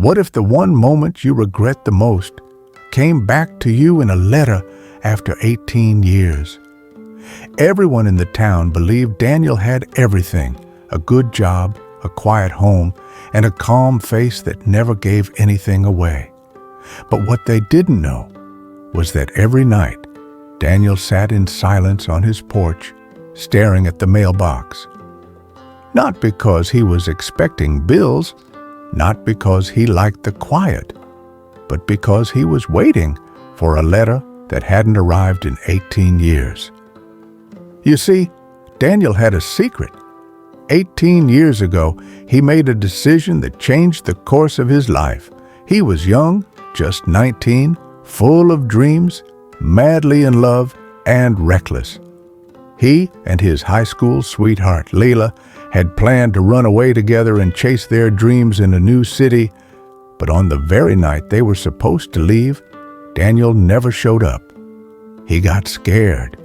What if the one moment you regret the most came back to you in a letter after 18 years? Everyone in the town believed Daniel had everything: a good job, a quiet home, and a calm face that never gave anything away. But what they didn't know was that every night, Daniel sat in silence on his porch, staring at the mailbox. Not because he was expecting bills, not because he liked the quiet, but because he was waiting for a letter that hadn't arrived in 18 years. You see, Daniel had a secret. 18 years ago, he made a decision that changed the course of his life. He was young, just 19, full of dreams, madly in love, and reckless. He and his high school sweetheart, Layla, had planned to run away together and chase their dreams in a new city, but on the very night they were supposed to leave, Daniel never showed up. He got scared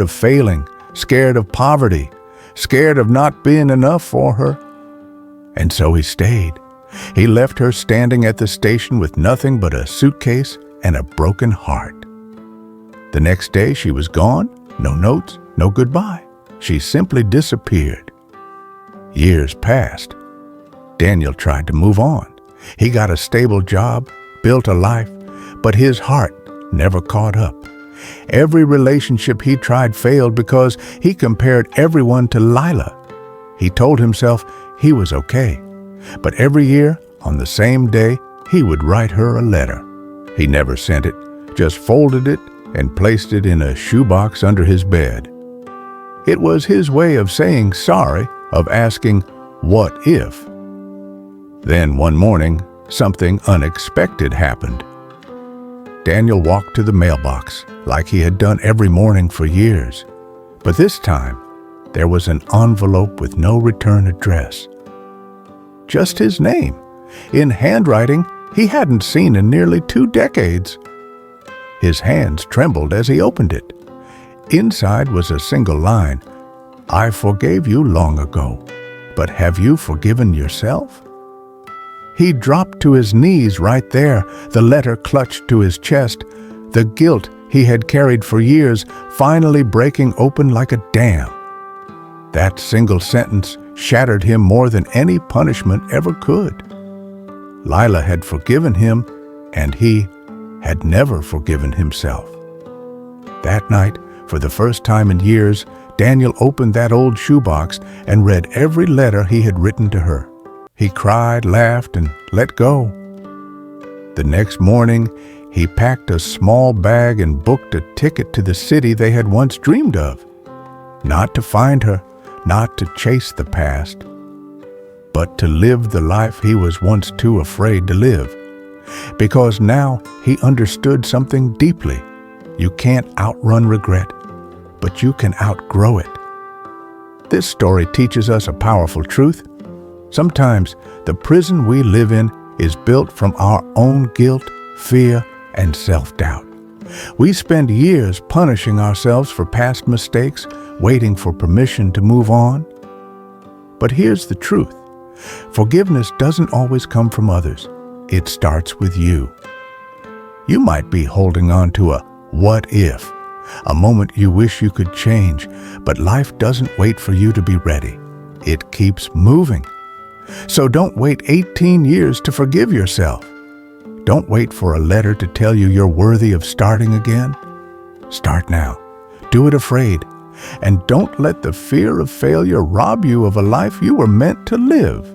of failing, scared of poverty, scared of not being enough for her. And so he stayed. He left her standing at the station with nothing but a suitcase and a broken heart. The next day she was gone, no notes, no goodbye. She simply disappeared. Years passed. Daniel tried to move on. He got a stable job, built a life, but his heart never caught up. Every relationship he tried failed because he compared everyone to Lila. He told himself he was okay, but every year, on the same day, he would write her a letter. He never sent it, just folded it and placed it in a shoebox under his bed. It was his way of saying sorry, of asking, "What if?" Then one morning, something unexpected happened. Daniel walked to the mailbox like he had done every morning for years. But this time, there was an envelope with no return address. Just his name, in handwriting he hadn't seen in nearly 2 decades. His hands trembled as he opened it. Inside was a single line: "I forgave you long ago, but have you forgiven yourself?" He dropped to his knees right there, the letter clutched to his chest, the guilt he had carried for years finally breaking open like a dam. That single sentence shattered him more than any punishment ever could. Lila had forgiven him, and he had never forgiven himself. That night, for the first time in years, Daniel opened that old shoebox and read every letter he had written to her. He cried, laughed, and let go. The next morning, he packed a small bag and booked a ticket to the city they had once dreamed of. Not to find her, not to chase the past, but to live the life he was once too afraid to live. Because now he understood something deeply. You can't outrun regret, but you can outgrow it. This story teaches us a powerful truth. Sometimes the prison we live in is built from our own guilt, fear, and self-doubt. We spend years punishing ourselves for past mistakes, waiting for permission to move on. But here's the truth. Forgiveness doesn't always come from others. It starts with you. You might be holding on to a what if, a moment you wish you could change, but life doesn't wait for you to be ready. It keeps moving. So don't wait 18 years to forgive yourself. Don't wait for a letter to tell you you're worthy of starting again. Start now. Do it afraid. And don't let the fear of failure rob you of a life you were meant to live.